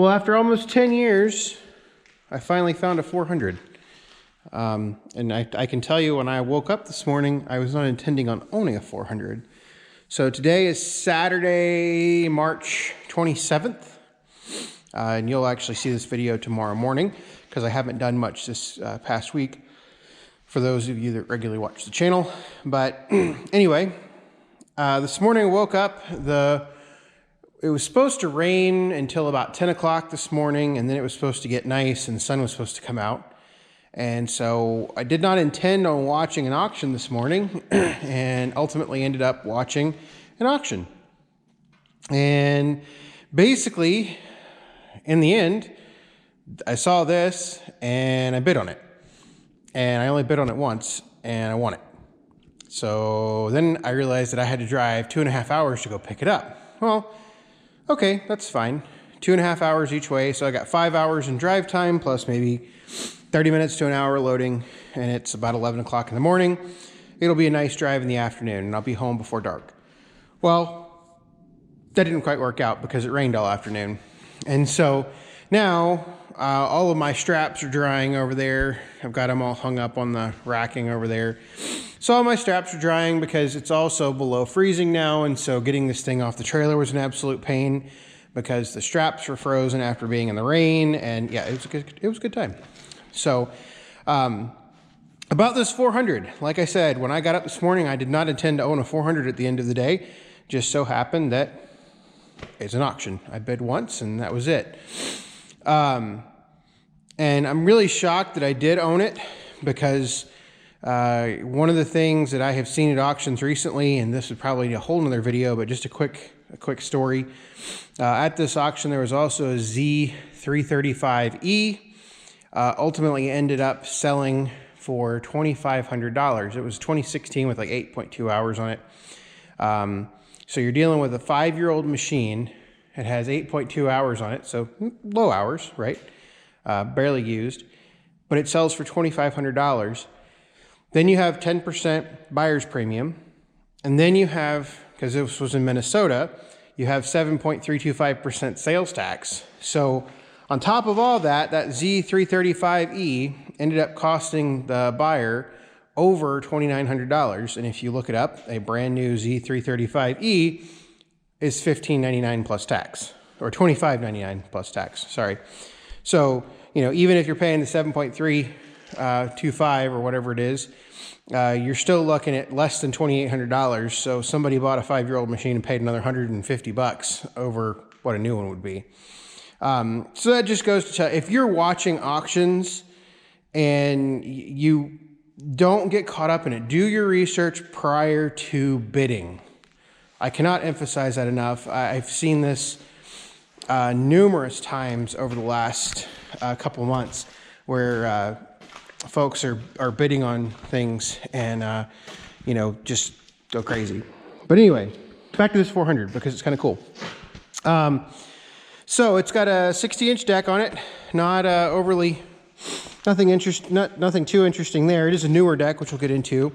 Well, after almost 10 years, I finally found a 400. And I can tell you when I woke up this morning, I was not intending on owning a 400. So today is Saturday, March 27th. And you'll actually see this video tomorrow morning because I haven't done much this past week for those of you that regularly watch the channel. But anyway, this morning I woke up, it was supposed to rain until about 10 o'clock this morning, and then it was supposed to get nice and the sun was supposed to come out. And so I did not intend on watching an auction this morning and ultimately ended up watching an auction. And basically, in the end, I saw this and I bid on it. And I only bid on it once and I won it. So then I realized that I had to drive 2.5 hours to go pick it up. Well, okay, that's fine. 2.5 hours each way. So I got 5 hours in drive time plus maybe 30 minutes to an hour loading, and it's about 11 o'clock in the morning. It'll be a nice drive in the afternoon, and I'll be home before dark. Well, that didn't quite work out because it rained all afternoon. And so now all of my straps are drying over there. I've got them all hung up on the racking over there. So all my straps are drying because it's also below freezing now, and so getting this thing off the trailer was an absolute pain because the straps were frozen after being in the rain, and yeah, it was a good time. So, about this 400, like I said, when I got up this morning, I did not intend to own a 400 at the end of the day. Just so happened that it's an auction. I bid once and that was it. And I'm really shocked that I did own it because one of the things that I have seen at auctions recently, and this is probably a whole nother video, but just a quick story. At this auction, there was also a Z335E. Ultimately ended up selling for $2,500. It was 2016 with like 8.2 hours on it. So you're dealing with a 5-year-old machine. It has 8.2 hours on it, so low hours, right? Barely used, but it sells for $2,500. Then you have 10% buyer's premium. And then you have, because this was in Minnesota, you have 7.325% sales tax. So on top of all that, that Z335E ended up costing the buyer over $2,900. And if you look it up, a brand new Z335E is $1,599 plus tax, or $2,599 plus tax, sorry. So, you know, even if you're paying the 7.325 or whatever it is, you're still looking at less than $2,800. So somebody bought a 5-year-old machine and paid another $150 over what a new one would be. So that just goes to tell, if you're watching auctions and you don't get caught up in it, do your research prior to bidding. I cannot emphasize that enough. I've seen this numerous times over the last couple months where folks are bidding on things and, you know, just go crazy. But anyway, back to this 400 because it's kind of cool. So it's got a 60-inch deck on it, not nothing too interesting there. It is a newer deck, which we'll get into.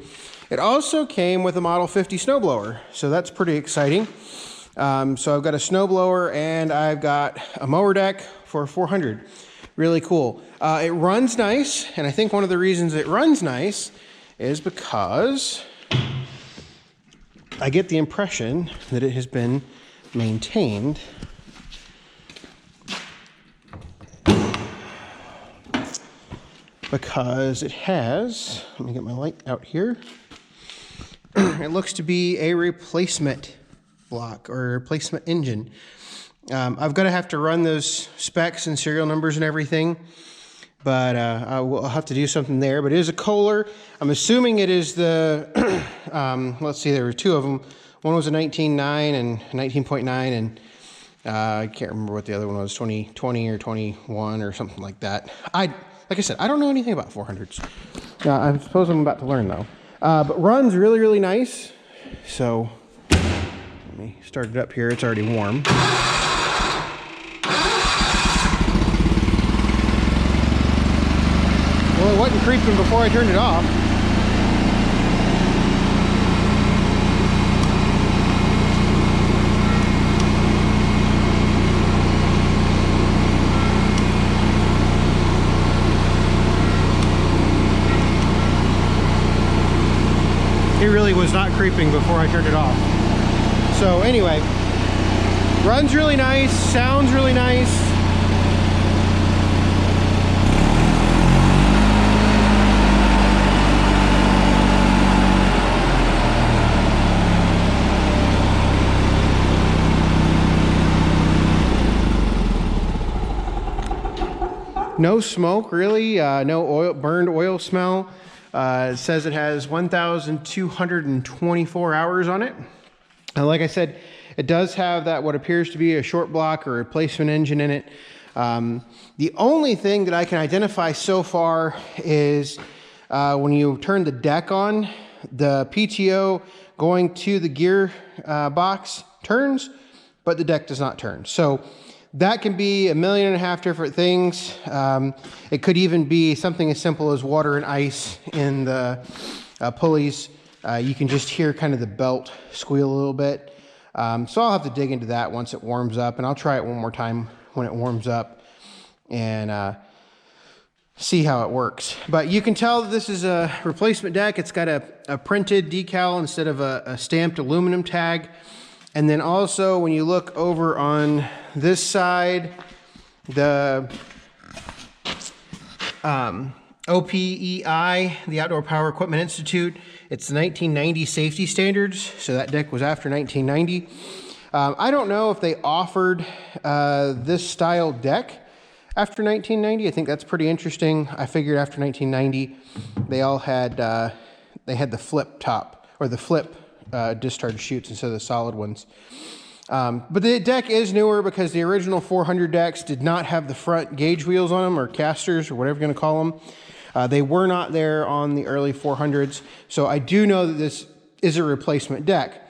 It also came with a Model 50 snowblower, so that's pretty exciting. So I've got a snowblower and I've got a mower deck for 400. Really cool. It runs nice, and I think one of the reasons it runs nice is because I get the impression that it has been maintained. Because it has, let me get my light out here. It looks to be a replacement block or a replacement engine. I've got to have to run those specs and serial numbers and everything, but I'll have to do something there. But it is a Kohler. I'm assuming it is the, let's see, there were two of them. One was a 19.9 and 19.9, and I can't remember what the other one was, 2020 or 21 or something like that. Like I said, I don't know anything about 400s. I suppose I'm about to learn, though. But runs really, really nice. So, let me start it up here. It's already warm. Well, it wasn't creeping before I turned it off. was not creeping before I turned it off. So anyway, runs really nice, sounds really nice. No smoke, really. No oil, burned oil smell. It says it has 1,224 hours on it. Like I said, it does have that what appears to be a short block or replacement engine in it. The only thing that I can identify so far is when you turn the deck on, the PTO going to the gear box turns, but the deck does not turn. So that can be 1.5 million different things. It could even be something as simple as water and ice in the pulleys. You can just hear kind of the belt squeal a little bit. So I'll have to dig into that once it warms up, and I'll try it one more time when it warms up and see how it works. But you can tell that this is a replacement deck. It's got a printed decal instead of a stamped aluminum tag. And then also when you look over on this side, the OPEI, the Outdoor Power Equipment Institute, it's the 1990 safety standards. So that deck was after 1990. I don't know if they offered this style deck after 1990. I think that's pretty interesting. I figured after 1990, they all had, they had the flip top or the flip discharge chutes instead of the solid ones. But the deck is newer because the original 400 decks did not have the front gauge wheels on them, or casters, or whatever you're going to call them. They were not there on the early 400s. So I do know that this is a replacement deck.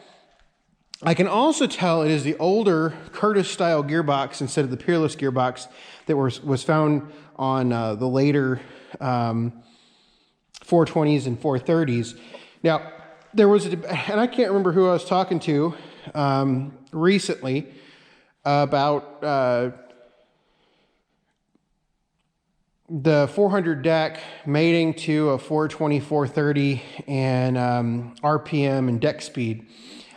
I can also tell it is the older Curtis style gearbox instead of the Peerless gearbox that was found on the later 420s and 430s. Now, there was and I can't remember who I was talking to recently about the 400 deck mating to a 420, 430 and RPM and deck speed.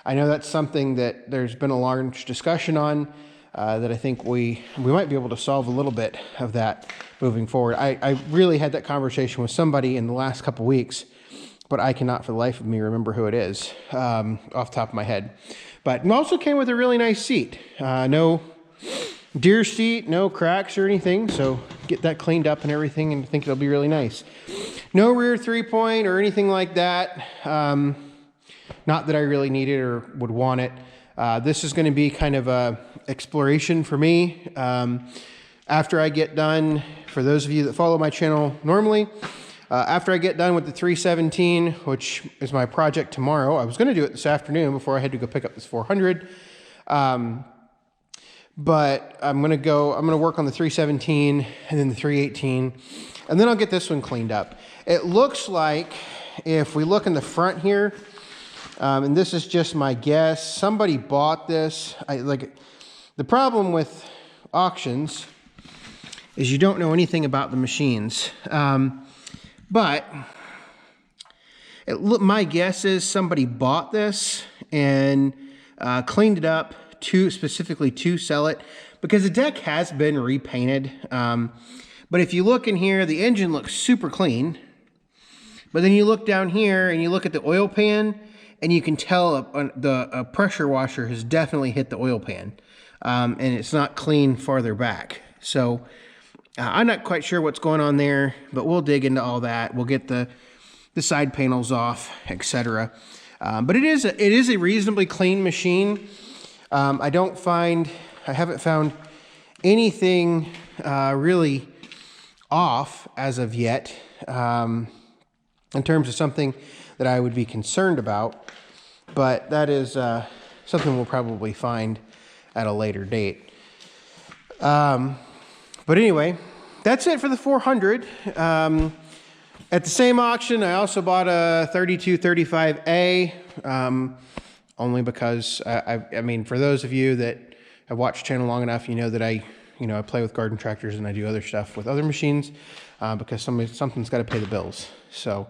I know that's something that there's been a large discussion on that I think we might be able to solve a little bit of that moving forward. I really had that conversation with somebody in the last couple weeks, but I cannot for the life of me remember who it is off the top of my head. But it also came with a really nice seat. No Deere seat, no cracks or anything, so get that cleaned up and everything, and I think it'll be really nice. No rear 3-point or anything like that. Not that I really need it or would want it. This is going to be kind of a exploration for me. After I get done, for those of you that follow my channel normally, after I get done with the 317, which is my project tomorrow, I was going to do it this afternoon before I had to go pick up this 400. But I'm going to work on the 317 and then the 318, and then I'll get this one cleaned up. It looks like if we look in the front here, and this is just my guess, somebody bought this. The problem with auctions is you don't know anything about the machines. But my guess is somebody bought this and cleaned it up specifically to sell it, because the deck has been repainted. But if you look in here, the engine looks super clean. But then you look down here and you look at the oil pan, and you can tell a pressure washer has definitely hit the oil pan, and it's not clean farther back. So I'm not quite sure what's going on there, but we'll dig into all that. We'll get the side panels off, etc. But it is a reasonably clean machine. I haven't found anything really off as of yet in terms of something that I would be concerned about, but that is something we'll probably find at a later date. But anyway, that's it for the 400. At the same auction, I also bought a 3235A, only because, I mean, for those of you that have watched the channel long enough, you know that I play with garden tractors and I do other stuff with other machines because something's got to pay the bills. So,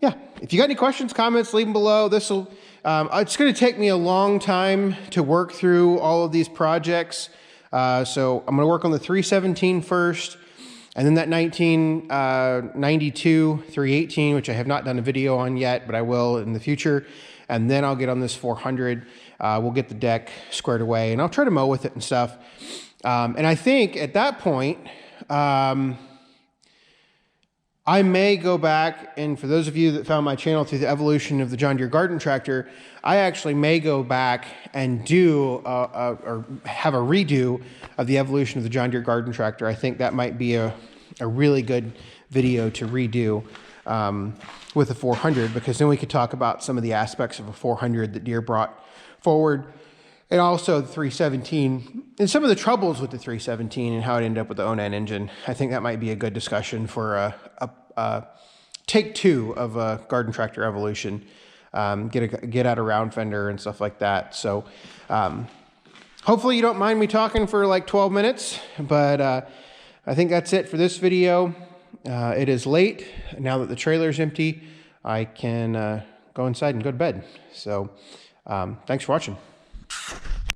yeah, if you got any questions, comments, leave them below. It's going to take me a long time to work through all of these projects. So I'm going to work on the 317 first, and then that 1992 318, which I have not done a video on yet, but I will in the future. And then I'll get on this 400. We'll get the deck squared away, and I'll try to mow with it and stuff. And I think at that point, I may go back, and for those of you that found my channel through the evolution of the John Deere garden tractor, I actually may go back and do or have a redo of the evolution of the John Deere garden tractor. I think that might be a really good video to redo with the 400, because then we could talk about some of the aspects of a 400 that Deere brought forward, and also the 317 and some of the troubles with the 317 and how it ended up with the Onan engine. I think that might be a good discussion for a take 2 of a garden tractor evolution. Get out a round fender and stuff like that. So hopefully you don't mind me talking for like 12 minutes, but I think that's it for this video. It is late. Now that the trailer is empty, I can go inside and go to bed. So thanks for watching.